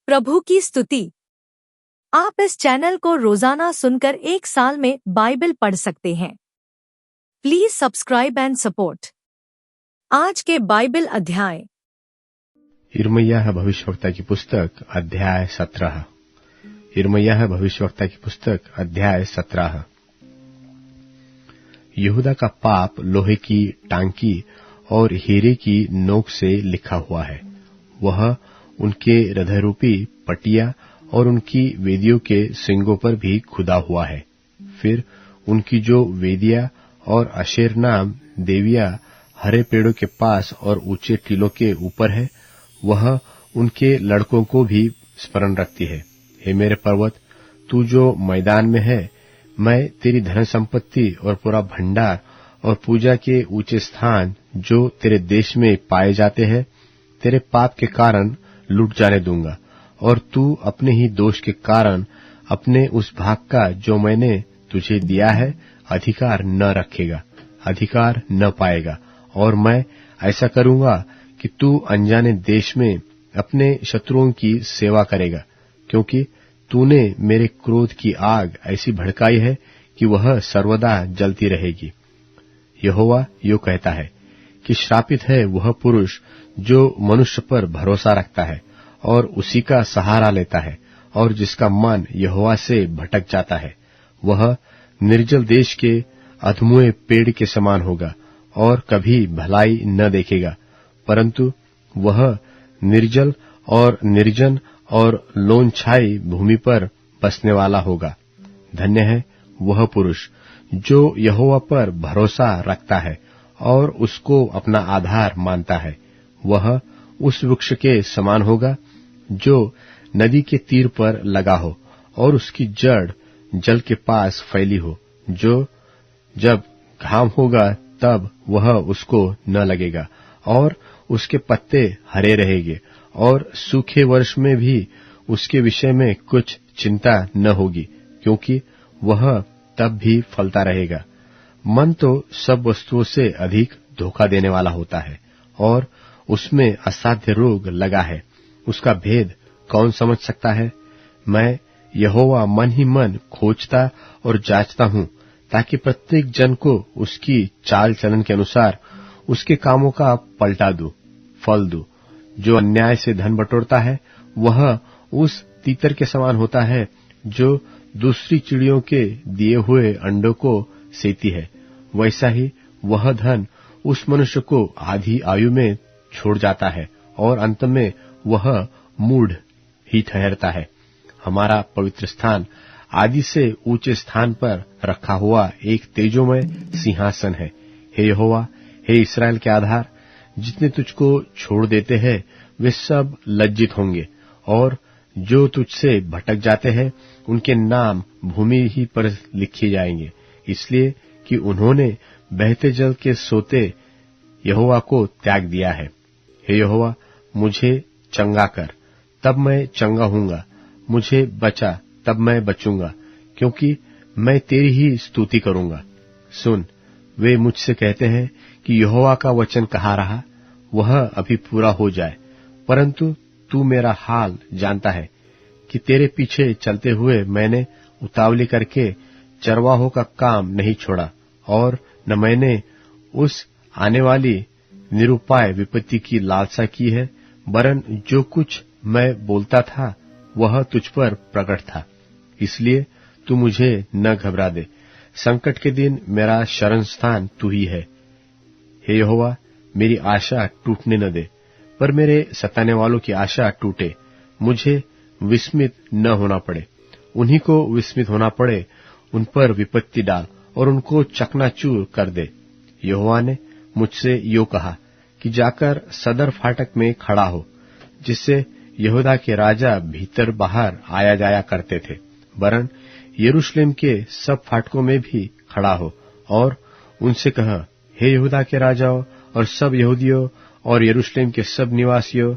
प्रभु की स्तुति। आप इस चैनल को रोजाना सुनकर 1 साल में बाइबल पढ़ सकते हैं। Please subscribe and support. आज के बाइबल अध्याय। यिर्मयाह भविष्यवक्ता की पुस्तक अध्याय 17। यिर्मयाह भविष्यवक्ता की पुस्तक अध्याय 17। यहूदा का पाप लोहे की टांकी और हीरे की नोक से लिखा हुआ है। वह उनके हृदयरूपी पटिया और उनकी वेदियों के सिंगों पर भी खुदा हुआ है। फिर उनकी जो वेदियां और अशेर नाम देवियां हरे पेड़ों के पास और ऊंचे टीलों के ऊपर है, वह उनके लड़कों को भी स्मरण रखती है। हे मेरे पर्वत, तू जो मैदान में है, मैं तेरी धन संपत्ति और पूरा भंडार और पूजा के ऊंचे स्थान जो तेरे देश में पाए जाते हैं, तेरे पाप के कारण लूट जाने दूंगा, और तू अपने ही दोष के कारण अपने उस भाग का जो मैंने तुझे दिया है अधिकार न रखेगा, अधिकार न पाएगा। और मैं ऐसा करूंगा कि तू अनजाने देश में अपने शत्रुओं की सेवा करेगा, क्योंकि तूने मेरे क्रोध की आग ऐसी भड़काई है कि वह सर्वदा जलती रहेगी। यहोवा यो कहता है कि श्रापित है वह पुरुष जो मनुष्य पर भरोसा रखता है और उसी का सहारा लेता है, और जिसका मन यहोवा से भटक जाता है। वह निर्जल देश के अधमुए पेड़ के समान होगा और कभी भलाई न देखेगा, परंतु वह निर्जल और निर्जन और लोन छाई भूमि पर बसने वाला होगा। धन्य है वह पुरुष जो यहोवा पर भरोसा रखता है और उसको अपना आधार मानता है। वह उस वृक्ष के समान होगा जो नदी के तीर पर लगा हो और उसकी जड़ जल के पास फैली हो, जो जब घाम होगा तब वह उसको न लगेगा और उसके पत्ते हरे रहेंगे, और सूखे वर्ष में भी उसके विषय में कुछ चिंता न होगी, क्योंकि वह तब भी फलता रहेगा। मन तो सब वस्तुओं से अधिक धोखा देने वाला होता है और उसमें असाध्य रोग लगा है। उसका भेद कौन समझ सकता है? मैं यहोवा मन ही मन खोजता और जांचता हूँ, ताकि प्रत्येक जन को उसकी चाल चलन के अनुसार उसके कामों का पलटा दूं, फल दूं। जो अन्याय से धन बटोरता है, वह उस तीतर के समान होता है जो दूसरी चिड़ियों के दिए हुए अंडों को सेती है। वैसा ही वह धन उस मनुष्य को आधी आयु में छोड़ जाता है और अंत में वह मूढ़ ही ठहरता है। हमारा पवित्र स्थान आदि से ऊंचे स्थान पर रखा हुआ एक तेजोमय सिंहासन है। हे यहोवा, हे इस्राएल के आधार, जितने तुझको छोड़ देते हैं वे सब लज्जित होंगे, और जो तुझसे भटक जाते हैं उनके नाम भूमि ही पर लिखे जाएंगे, इसलिए कि उन्होंने बहते जल के सोते यहोवा को त्याग दिया है। हे यहोवा, मुझे चंगा कर, तब मैं चंगा हूंगा, मुझे बचा, तब मैं बचूंगा, क्योंकि मैं तेरी ही स्तुति करूंगा। सुन, वे मुझसे कहते हैं कि यहोवा का वचन कहाँ रहा, वह अभी पूरा हो जाए। परंतु तू मेरा हाल जानता है कि तेरे पीछे चलते हुए मैंने उतावली करके चरवाहों का काम नहीं छोड़ा, और न मैंने उस आने वाली निरुपाय विपत्ति की लालसा की है, वरन जो कुछ मैं बोलता था वह तुझ पर प्रकट था। इसलिए तू मुझे न घबरा दे। संकट के दिन मेरा शरण स्थान तू ही है। हे यहोवा, मेरी आशा टूटने न दे, पर मेरे सताने वालों की आशा टूटे। मुझे विस्मित न होना पड़े। उन्हीं को विस्मित होना पड़े, उन पर विपत्ति डाल और उनको चकनाचूर कर दे। यहोवा ने मुझसे यो कहा कि जाकर सदर फाटक में खड़ा हो, जिससे यहूदा के राजा भीतर बाहर आया जाया करते थे, वरन यरूशलेम के सब फाटकों में भी खड़ा हो, और उनसे कह, हे यहूदा के राजाओं और सब यहूदियों और यरूशलेम के सब निवासियों,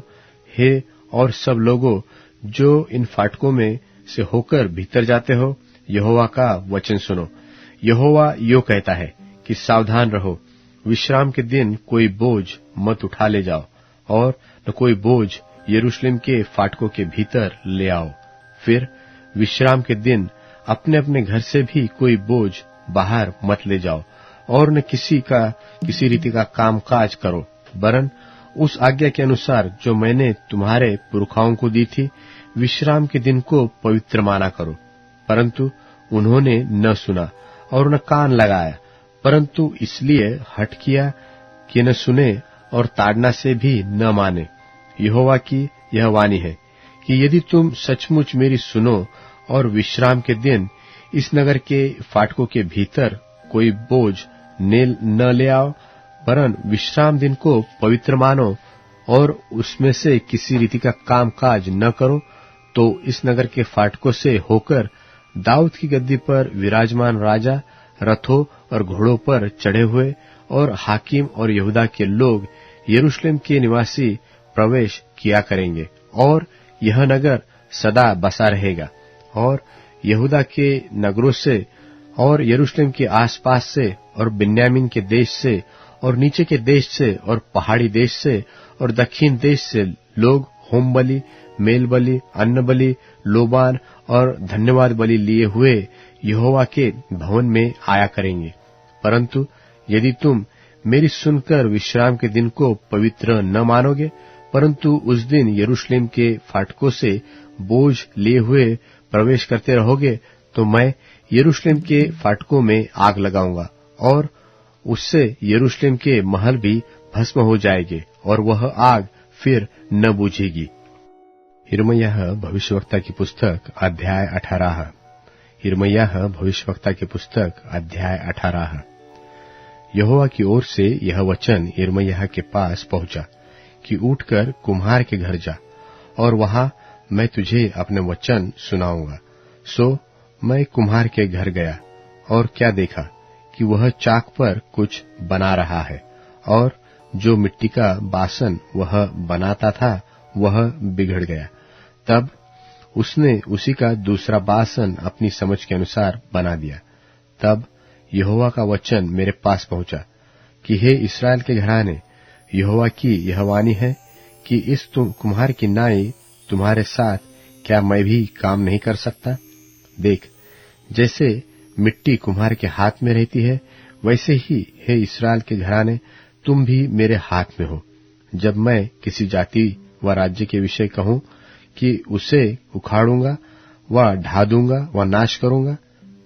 हे और सब लोगों जो इन फाटकों में से होकर भीतर जाते हो, यहोवा का वचन सुनो। यहोवा यो कहता है कि सावधान रहो, विश्राम के दिन कोई बोझ मत उठा ले जाओ, और न कोई बोझ यरूशलेम के फाटकों के भीतर ले आओ। फिर विश्राम के दिन अपने अपने घर से भी कोई बोझ बाहर मत ले जाओ, और न किसी रीति का काम काज करो, वरन उस आज्ञा के अनुसार जो मैंने तुम्हारे पुरखाओं को दी थी, विश्राम के दिन को पवित्र माना करो। परंतु उन्होंने न सुना और न कान लगाया, परंतु इसलिए हठ किया कि न सुने और ताड़ना से भी न माने। यहोवा की यह वाणी है कि यदि तुम सचमुच मेरी सुनो और विश्राम के दिन इस नगर के फाटकों के भीतर कोई बोझ न ले आओ, वरन विश्राम दिन को पवित्र मानो और उसमें से किसी रीति का काम काज न करो, तो इस नगर के फाटकों से होकर दाऊद की गद्दी पर विराजमान राजा रथों और घोड़ों पर चढ़े हुए और हाकिम और यहूदा के लोग यरूशलेम के निवासी प्रवेश किया करेंगे, और यह नगर सदा बसा रहेगा। और यहूदा के नगरों से और यरूशलेम के आसपास से और बिन्यामीन के देश से और नीचे के देश से और पहाड़ी देश से और दक्षिण देश से लोग होम बलि, मेल बलि, अन्न बलि, लोबान और धन्यवाद बलि लिए हुए यहोवा के भवन में आया करेंगे। परंतु यदि तुम मेरी सुनकर विश्राम के दिन को पवित्र न मानोगे, परंतु उस दिन यरूशलेम के फाटकों से बोझ लिए हुए प्रवेश करते रहोगे, तो मैं यरूशलेम के फाटकों में आग लगाऊंगा, और उससे यरूशलेम के महल भी भस्म हो जाएंगे, और वह आग फिर न बुझेगी। यिर्मयाह भविष्यवक्ता की पुस्तक अध्याय 18। यिर्मयाह भविष्यवक्ता की पुस्तक अध्याय 18। यहोवा की ओर से यह वचन यिर्मयाह के पास पहुंचा कि उठकर कुम्हार के घर जा, और वहां मैं तुझे अपने वचन सुनाऊंगा। सो मैं कुम्हार के घर गया, और क्या देखा कि वह चाक पर कुछ बना रहा है, और जो मिट्टी का बासन वह बनाता था वह बिगड़ गया। तब उसने उसी का दूसरा बासन अपनी समझ के अनुसार बना दिया। तब यहोवा का वचन मेरे पास पहुंचा कि हे इस्राएल के घराने, यहोवा की यह वाणी है कि इस कुम्हार की नाई तुम्हारे साथ क्या मैं भी काम नहीं कर सकता? देख, जैसे मिट्टी कुम्हार के हाथ में रहती है, वैसे ही हे इस्राएल के घराने, तुम भी मेरे हाथ में हो। जब मैं किसी जाति व राज्य के विषय कहूं कि उसे उखाड़ूंगा व ढा दूंगा व नाश करूंगा,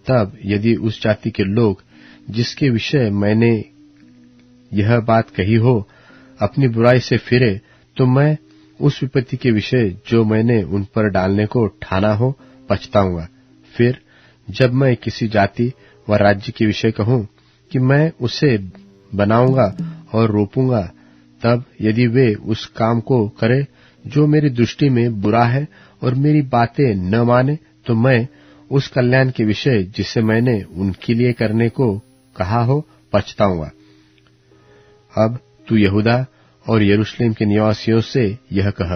तब यदि उस जाति के लोग जिसके विषय मैंने यह बात कही हो अपनी बुराई से फिरे, तो मैं उस विपत्ति के विषय जो मैंने उन पर डालने को ठाना हो पछताऊंगा। फिर जब मैं किसी जाति व राज्य के विषय कहूं कि मैं उसे बनाऊंगा और रोपूंगा, तब यदि वे उस काम को करे जो मेरी दृष्टि में बुरा है और मेरी बातें न माने, तो मैं उस कल्याण के विषय जिसे मैंने उनके लिए करने को कहा हो पछताऊंगा। अब तू यहूदा और यरूशलेम के निवासियों से यह कह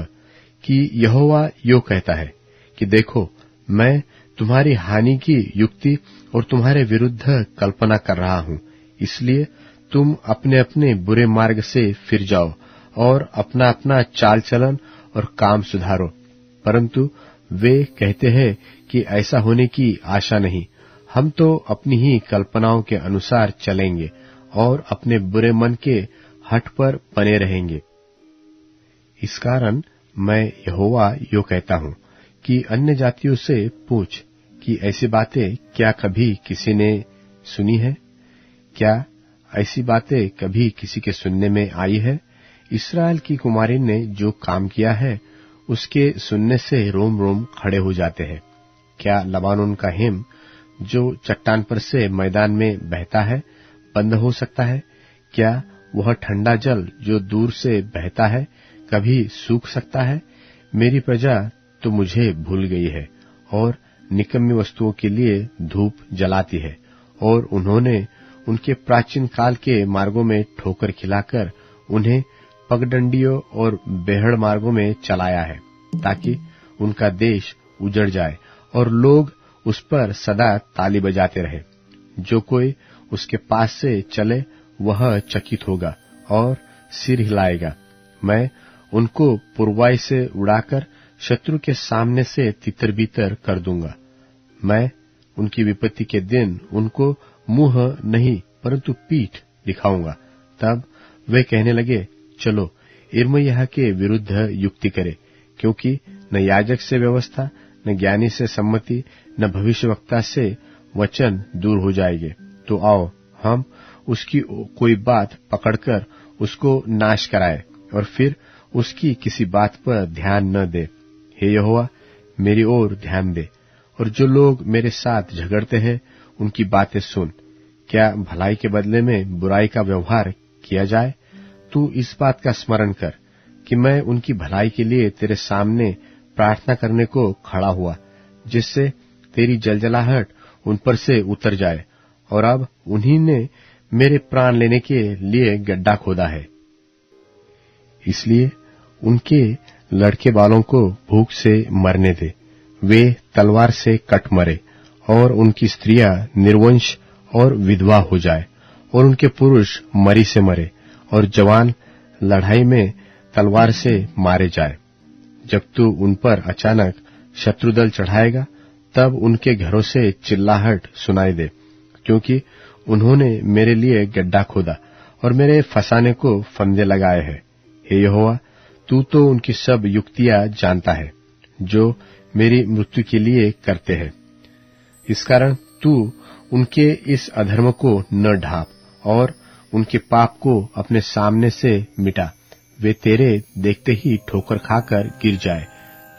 कि यहोवा यो कहता है कि देखो, मैं तुम्हारी हानि की युक्ति और तुम्हारे विरुद्ध कल्पना कर रहा हूं, इसलिए तुम अपने अपने बुरे मार्ग से फिर जाओ और अपना अपना चाल चलन और काम सुधारो। परंतु वे कहते हैं कि ऐसा होने की आशा नहीं, हम तो अपनी ही कल्पनाओं के अनुसार चलेंगे और अपने बुरे मन के हठ पर बने रहेंगे। इस कारण मैं यहोवा यो कहता हूं कि अन्य जातियों से पूछ कि ऐसी बातें क्या कभी किसी ने सुनी है? क्या ऐसी बातें कभी किसी के सुनने में आई है? इस्राएल की कुमारी ने जो काम किया है, उसके सुनने से रोम रोम खड़े हो जाते हैं। क्या लबानोन का हिम जो चट्टान पर से मैदान में बहता है बंद हो सकता है? क्या वह ठंडा जल जो दूर से बहता है कभी सूख सकता है? मेरी प्रजा तो मुझे भूल गई है और निकम्मी वस्तुओं के लिए धूप जलाती है, और उन्होंने उनके प्राचीन काल के मार्गों में ठोकर खिलाकर उन्हें पगडंडियों और बेहड़ मार्गों में चलाया है, ताकि उनका देश उजड़ जाए और लोग उस पर सदा ताली बजाते रहे। जो कोई उसके पास से चले वह चकित होगा और सिर हिलाएगा। मैं उनको पुरवाई से उड़ाकर शत्रु के सामने से तितर-बितर कर दूंगा। मैं उनकी विपत्ति के दिन उनको मुंह नहीं परंतु पीठ दिखाऊंगा। तब वे कहने लगे, चलो यिर्मयाह के विरुद्ध युक्ति करे, क्योंकि न याजक से व्यवस्था, न ज्ञानी से सम्मति, न भविष्यवक्ता से वचन दूर हो जाएंगे। तो आओ हम उसकी कोई बात पकड़कर उसको नाश कराए और फिर उसकी किसी बात पर ध्यान न दे। हे यहोवा, मेरी ओर ध्यान दे और जो लोग मेरे साथ झगड़ते हैं उनकी बातें सुन। क्या भलाई के बदले में बुराई का व्यवहार किया जाए? तू इस बात का स्मरण कर कि मैं उनकी भलाई के लिए तेरे सामने प्रार्थना करने को खड़ा हुआ, जिससे तेरी जलजलाहट उन पर से उतर जाए। और अब उन्हीं ने मेरे प्राण लेने के लिए गड्ढा खोदा है, इसलिए उनके लड़के बालों को भूख से मरने दे, वे तलवार से कट मरे और उनकी स्त्रियां निर्वंश और विधवा हो जाए और उनके पुरुष मरी से मरे और जवान लड़ाई में तलवार से मारे जाए। जब तू उन पर अचानक शत्रुदल चढ़ाएगा, तब उनके घरों से चिल्लाहट सुनाई दे, क्योंकि उन्होंने मेरे लिए गड्ढा खोदा और मेरे फंसाने को फंदे लगाए हैं। हे यहोवा, तू तो उनकी सब युक्तियां जानता है जो मेरी मृत्यु के लिए करते हैं। इस कारण तू उनके इस अधर्म को न ढांप और उनके पाप को अपने सामने से मिटा। वे तेरे देखते ही ठोकर खाकर गिर जाए।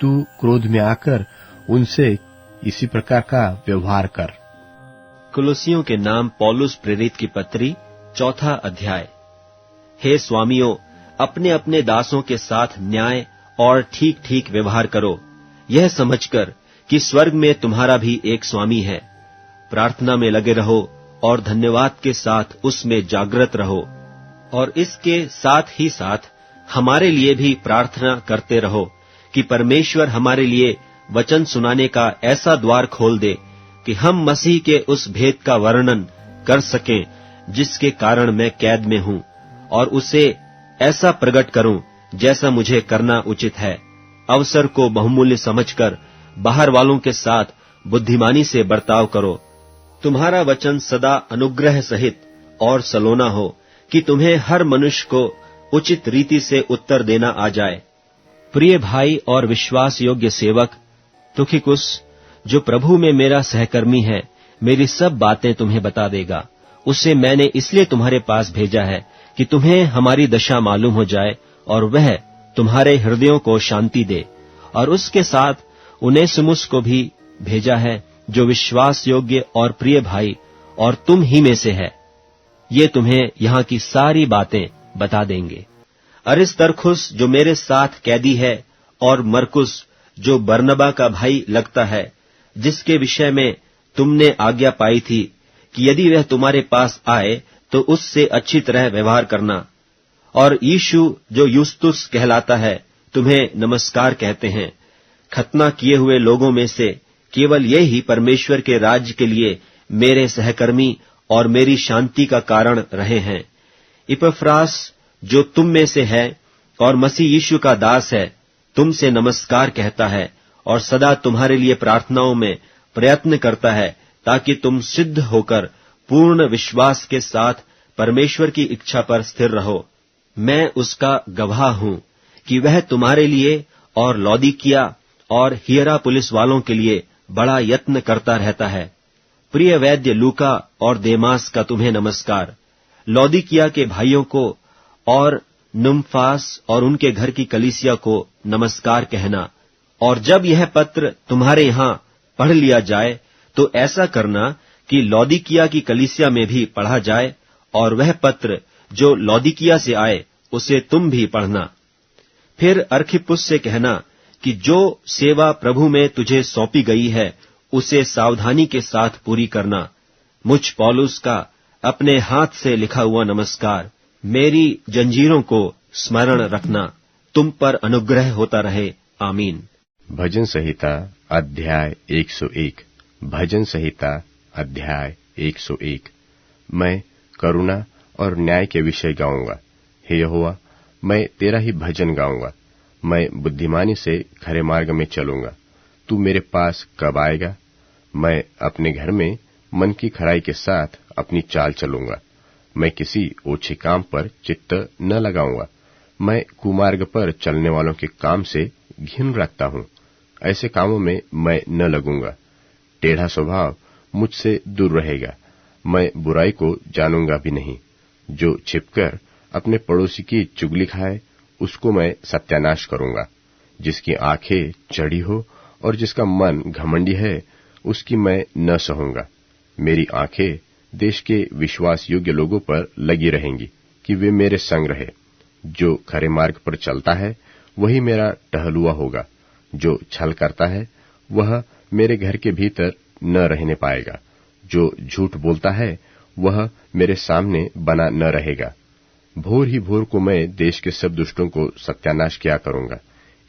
तू क्रोध में आकर उनसे इसी प्रकार का व्यवहार कर। कुलुसियों के नाम पौलुस प्रेरित की पत्री, 4 अध्याय। हे स्वामियों, अपने अपने दासों के साथ न्याय और ठीक ठीक व्यवहार करो, यह समझकर कि स्वर्ग में तुम्हारा भी एक स्वामी है। प्रार्थना में लगे रहो और धन्यवाद के साथ उसमें जागृत रहो, और इसके साथ ही साथ हमारे लिए भी प्रार्थना करते रहो कि परमेश्वर हमारे लिए वचन सुनाने का ऐसा द्वार खोल दे कि हम मसीह के उस भेद का वर्णन कर सकें जिसके कारण मैं कैद में हूं, और उसे ऐसा प्रकट करूं जैसा मुझे करना उचित है। अवसर को बहुमूल्य समझकर बाहर वालों के साथ बुद्धिमानी से बर्ताव करो। तुम्हारा वचन सदा अनुग्रह सहित और सलोना हो कि तुम्हें हर मनुष्य को उचित रीति से उत्तर देना आ जाए। प्रिय भाई और विश्वास योग्य सेवक तुखिकुस, जो प्रभु में मेरा सहकर्मी है, मेरी सब बातें तुम्हें बता देगा। उसे मैंने इसलिए तुम्हारे पास भेजा है कि तुम्हें हमारी दशा मालूम हो जाए और वह तुम्हारे हृदयों को शांति दे। और उसके साथ उनेसिमुस को भी भेजा है, जो विश्वास योग्य और प्रिय भाई और तुम ही में से है। ये तुम्हें यहाँ की सारी बातें बता देंगे। अरिस्तर्खुस जो मेरे साथ कैदी है, और मरकुस जो बरनबा का भाई लगता है, जिसके विषय में तुमने आज्ञा पाई थी कि यदि वह तुम्हारे पास आए तो उससे अच्छी तरह व्यवहार करना। और यीशु जो यूस्तुस कहलाता है, तुम्हें नमस्कार कहते हैं। खतना किए हुए लोगों में से केवल ये ही परमेश्वर के राज्य के लिए मेरे सहकर्मी और मेरी शांति का कारण रहे हैं। इपफ्रास जो तुम में से है और मसीह यीशु का दास है, तुमसे नमस्कार कहता है और सदा तुम्हारे लिए प्रार्थनाओं में प्रयत्न करता है, ताकि तुम सिद्ध होकर पूर्ण विश्वास के साथ परमेश्वर की इच्छा पर स्थिर रहो। मैं उसका गवाह हूं कि वह तुम्हारे लिए और लौदीकिया और हियरापुलिस वालों के लिए बड़ा यत्न करता रहता है। प्रिय वैद्य लूका और देमास का तुम्हें नमस्कार। लौदीकिया के भाइयों को और नुम्फास और उनके घर की कलीसिया को नमस्कार कहना। और जब यह पत्र तुम्हारे यहाँ पढ़ लिया जाए तो ऐसा करना कि लौदीकिया की कलीसिया में भी पढ़ा जाए, और वह पत्र जो लौदीकिया से आए उसे तुम भी पढ़ना। फिर अर्खिपुस से कहना कि जो सेवा प्रभु में तुझे सौंपी गई है उसे सावधानी के साथ पूरी करना। मुझ पौलुस का अपने हाथ से लिखा हुआ नमस्कार। मेरी जंजीरों को स्मरण रखना। तुम पर अनुग्रह होता रहे। आमीन। भजन संहिता अध्याय 101। भजन संहिता अध्याय 101। मैं करुणा और न्याय के विषय गाऊंगा। हे यहोवा, मैं तेरा ही भजन गाऊंगा। मैं बुद्धिमानी से खरे मार्ग में चलूंगा। तू मेरे पास कब आएगा? मैं अपने घर में मन की खराई के साथ अपनी चाल चलूंगा। मैं किसी ओछे काम पर चित्त न लगाऊंगा। मैं कुमार्ग पर चलने वालों के काम से घिन रखता हूं। ऐसे कामों में मैं न लगूंगा। टेढ़ा स्वभाव मुझसे दूर रहेगा। मैं बुराई को जानूंगा भी नहीं। जो छिपकर अपने पड़ोसी की चुगली खाए, उसको मैं सत्यानाश करूंगा। जिसकी आंखें चढ़ी हो और जिसका मन घमंडी है, उसकी मैं न सहूंगा। मेरी आंखें देश के विश्वास योग्य लोगों पर लगी रहेंगी कि वे मेरे संग रहे। जो खरे मार्ग पर चलता है वही मेरा टहलुआ होगा। जो छल करता है वह मेरे घर के भीतर न रहने पाएगा। जो झूठ बोलता है वह मेरे सामने बना न रहेगा। भोर ही भोर को मैं देश के सब दुष्टों को सत्यानाश किया करूंगा,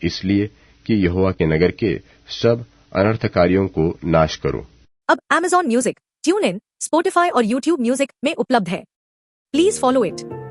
इसलिए कि यहोवा के नगर के सब अनर्थकारियों को नाश करूं। अब Amazon music, tune in, Spotify और YouTube म्यूजिक में उपलब्ध है। Please follow it.